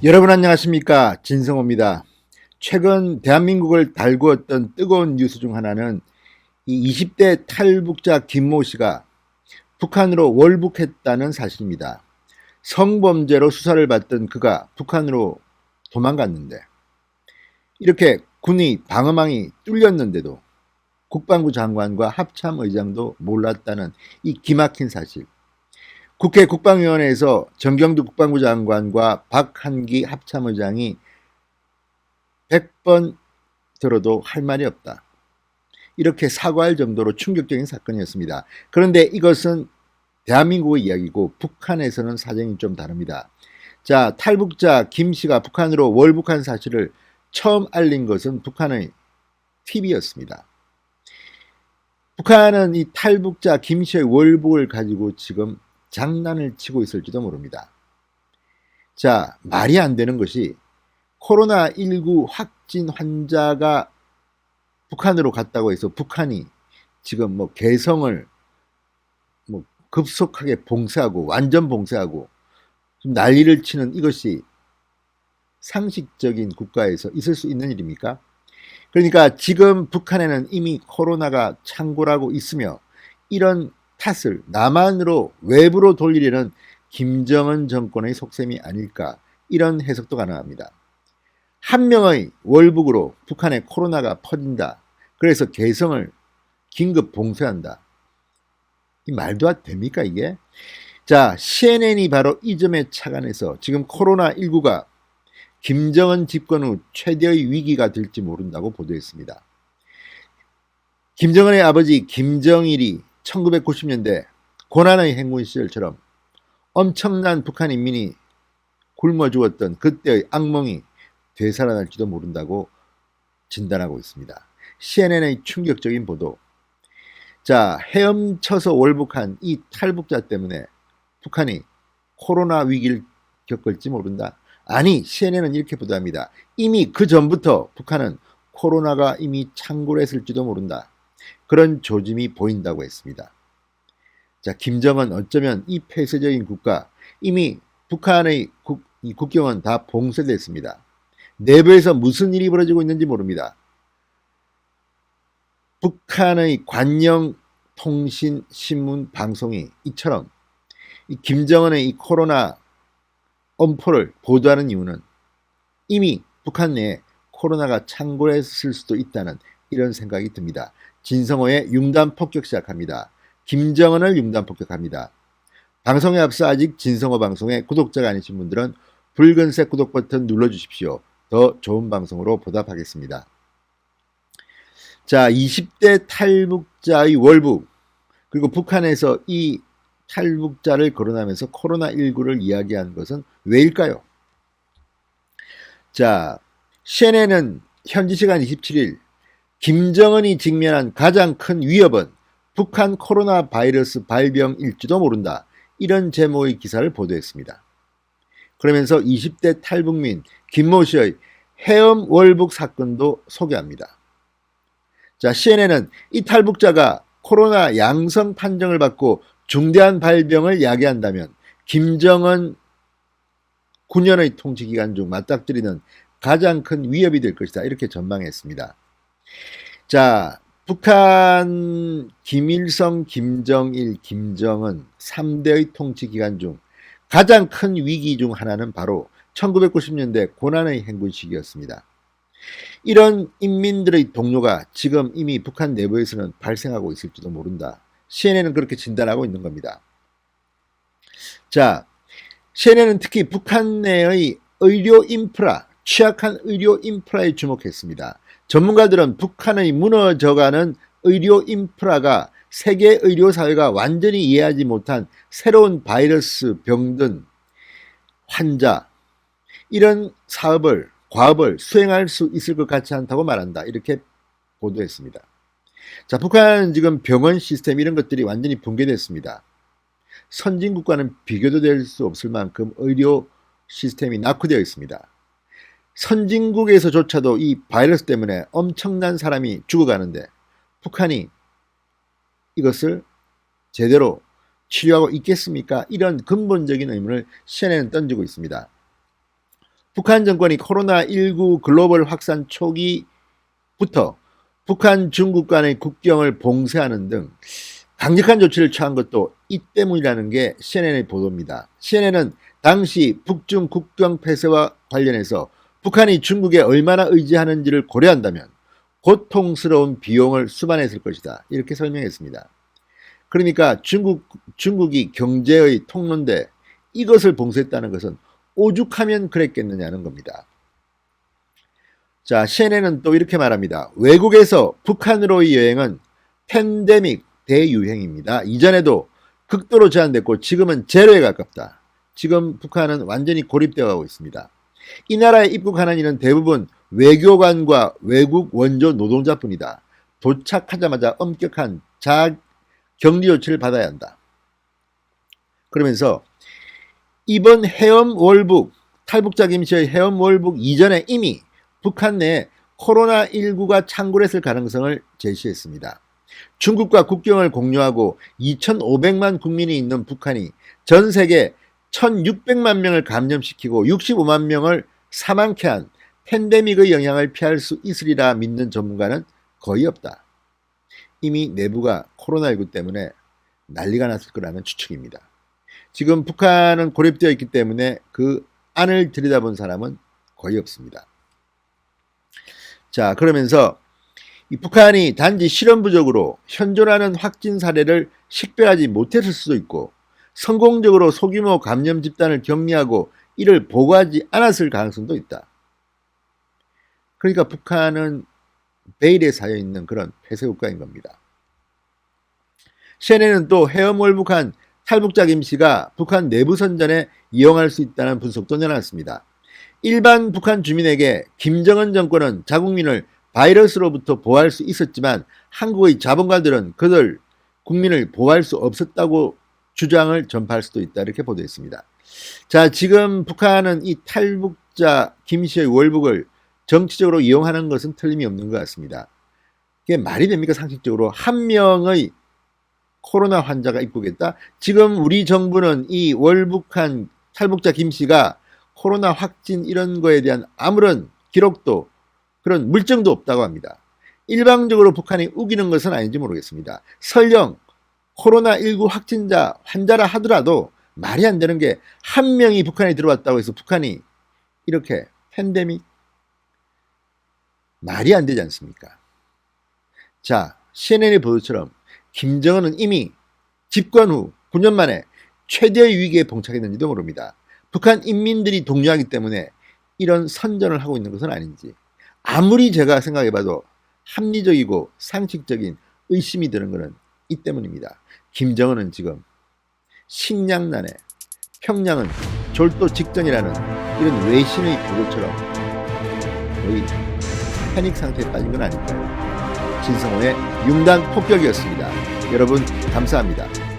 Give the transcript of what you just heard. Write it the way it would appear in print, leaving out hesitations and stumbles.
여러분 안녕하십니까, 진성호입니다. 최근 대한민국을 달구었던 뜨거운 뉴스 중 하나는 이 20대 탈북자 김모 씨가 북한으로 월북했다는 사실입니다. 성범죄로 수사를 받던 그가 북한으로 도망갔는데, 이렇게 군이 방어망이 뚫렸는데도 국방부 장관과 합참의장도 몰랐다는 이 기막힌 사실. 국회 국방위원회에서 정경두 국방부 장관과 박한기 합참의장이 100번 들어도 할 말이 없다, 이렇게 사과할 정도로 충격적인 사건이었습니다. 그런데 이것은 대한민국의 이야기고 북한에서는 사정이 좀 다릅니다. 자, 탈북자 김 씨가 북한으로 월북한 사실을 처음 알린 것은 북한의 TV였습니다. 북한은 이 탈북자 김 씨의 월북을 가지고 지금 장난을 치고 있을지도 모릅니다. 자, 말이 안 되는 것이 코로나19 확진 환자가 북한으로 갔다고 해서 북한이 지금 개성을 급속하게 봉쇄하고 완전 봉쇄하고 좀 난리를 치는 이것이 상식적인 국가에서 있을 수 있는 일입니까? 그러니까 지금 북한에는 이미 코로나가 창궐하고 있으며 이런 탓을 남한으로 외부로 돌리려는 김정은 정권의 속셈이 아닐까, 이런 해석도 가능합니다. 한 명의 월북으로 북한에 코로나가 퍼진다, 그래서 개성을 긴급 봉쇄한다, 이 말도 됩니까 이게? 자, CNN이 바로 이 점에 착안해서 지금 코로나19가 김정은 집권 후 최대의 위기가 될지 모른다고 보도했습니다. 김정은의 아버지 김정일이 1990년대 고난의 행군 시절처럼 엄청난 북한 인민이 굶어 죽었던 그때의 악몽이 되살아날지도 모른다고 진단하고 있습니다. CNN의 충격적인 보도. 자, 헤엄쳐서 월북한 이 탈북자 때문에 북한이 코로나 위기를 겪을지 모른다. 아니, CNN은 이렇게 보도합니다. 이미 그 전부터 북한은 코로나가 이미 창궐했을지도 모른다, 그런 조짐이 보인다고 했습니다. 자, 김정은 어쩌면 이 폐쇄적인 국가, 이미 북한의 국경은 다 봉쇄됐습니다. 내부에서 무슨 일이 벌어지고 있는지 모릅니다. 북한의 관영 통신, 신문, 방송이 이처럼 이 김정은의 이 코로나 엄포를 보도하는 이유는 이미 북한 내에 코로나가 창궐했을 수도 있다는 이런 생각이 듭니다. 진성호의 융단 폭격 시작합니다. 김정은을 융단 폭격합니다. 방송에 앞서 아직 진성호 방송에 구독자가 아니신 분들은 붉은색 구독 버튼 눌러주십시오. 더 좋은 방송으로 보답하겠습니다. 자, 20대 탈북자의 월북, 그리고 북한에서 이 탈북자를 거론하면서 코로나19를 이야기한 것은 왜일까요? 자, CNN은 현지 시간 27일 김정은이 직면한 가장 큰 위협은 북한 코로나 바이러스 발병일지도 모른다, 이런 제목의 기사를 보도했습니다. 그러면서 20대 탈북민 김모 씨의 헤엄 월북 사건도 소개합니다. 자, CNN은 이 탈북자가 코로나 양성 판정을 받고 중대한 발병을 야기한다면 김정은 9년의 통치 기간 중 맞닥뜨리는 가장 큰 위협이 될 것이다, 이렇게 전망했습니다. 자, 북한 김일성, 김정일, 김정은 3대의 통치 기간 중 가장 큰 위기 중 하나는 바로 1990년대 고난의 행군 시기였습니다. 이런 인민들의 동료가 지금 이미 북한 내부에서는 발생하고 있을지도 모른다, CNN은 그렇게 진단하고 있는 겁니다. 자, CNN은 특히 북한 내의 의료 인프라, 취약한 의료 인프라에 주목했습니다. 전문가들은 북한의 무너져가는 의료 인프라가 세계 의료 사회가 완전히 이해하지 못한 새로운 바이러스 병든 환자, 이런 과업을 수행할 수 있을 것 같지 않다고 말한다, 이렇게 보도했습니다. 자, 북한은 지금 병원 시스템 이런 것들이 완전히 붕괴됐습니다. 선진국과는 비교도 될 수 없을 만큼 의료 시스템이 낙후되어 있습니다. 선진국에서조차도 이 바이러스 때문에 엄청난 사람이 죽어가는데 북한이 이것을 제대로 치료하고 있겠습니까? 이런 근본적인 의문을 CNN은 던지고 있습니다. 북한 정권이 코로나19 글로벌 확산 초기부터 북한 중국 간의 국경을 봉쇄하는 등 강력한 조치를 취한 것도 이 때문이라는 게 CNN의 보도입니다. CNN은 당시 북중 국경 폐쇄와 관련해서 북한이 중국에 얼마나 의지하는지를 고려한다면 고통스러운 비용을 수반했을 것이다. 이렇게 설명했습니다. 그러니까 중국이 경제의 통로인데 이것을 봉쇄했다는 것은 오죽하면 그랬겠느냐는 겁니다. 자, CNN은 또 이렇게 말합니다. 외국에서 북한으로의 여행은 팬데믹 대유행입니다. 이전에도 극도로 제한됐고 지금은 제로에 가깝다. 지금 북한은 완전히 고립되어 가고 있습니다. 이 나라에 입국하는 이는 대부분 외교관과 외국 원조 노동자뿐이다. 도착하자마자 엄격한 격리 조치를 받아야 한다. 그러면서 이번 해엄 월북, 탈북자 김씨의 해엄 월북 이전에 이미 북한 내에 코로나19가 창궐했을 가능성을 제시했습니다. 중국과 국경을 공유하고 2,500만 국민이 있는 북한이 전 세계 1,600만 명을 감염시키고 65만 명을 사망케 한 팬데믹의 영향을 피할 수 있으리라 믿는 전문가는 거의 없다. 이미 내부가 코로나19 때문에 난리가 났을 거라는 추측입니다. 지금 북한은 고립되어 있기 때문에 그 안을 들여다본 사람은 거의 없습니다. 자, 그러면서 이 북한이 단지 실험 부족으로 현존하는 확진 사례를 식별하지 못했을 수도 있고 성공적으로 소규모 감염 집단을 격리하고 이를 보고하지 않았을 가능성도 있다. 그러니까 북한은 베일에 쌓여 있는 그런 폐쇄 국가인 겁니다. CNN은 또 해엄 월북한 탈북자 김씨가 북한 내부 선전에 이용할 수 있다는 분석도 내놨습니다. 일반 북한 주민에게 김정은 정권은 자국민을 바이러스로부터 보호할 수 있었지만 한국의 자본가들은 그들 국민을 보호할 수 없었다고 주장을 전파할 수도 있다. 이렇게 보도했습니다. 자, 지금 북한은 이 탈북자 김씨의 월북을 정치적으로 이용하는 것은 틀림이 없는 것 같습니다. 이게 말이 됩니까? 상식적으로 한 명의 코로나 환자가 입국했다. 지금 우리 정부는 이 월북한 탈북자 김씨가 코로나 확진 이런 거에 대한 아무런 기록도 그런 물증도 없다고 합니다. 일방적으로 북한이 우기는 것은 아닌지 모르겠습니다. 설령 코로나19 환자라 하더라도 말이 안 되는 게 한 명이 북한에 들어왔다고 해서 북한이 이렇게 팬데믹 말이 안 되지 않습니까? 자, CNN의 보도처럼 김정은은 이미 집권 후 9년 만에 최대의 위기에 봉착했는지도 모릅니다. 북한 인민들이 독려하기 때문에 이런 선전을 하고 있는 것은 아닌지 아무리 제가 생각해봐도 합리적이고 상식적인 의심이 드는 것은 이 때문입니다. 김정은은 지금 식량난에 평양은 졸도 직전이라는 이런 외신의 보도처럼 거의 패닉 상태에 빠진 건 아닐까요? 진성호의 융단 폭격이었습니다. 여러분 감사합니다.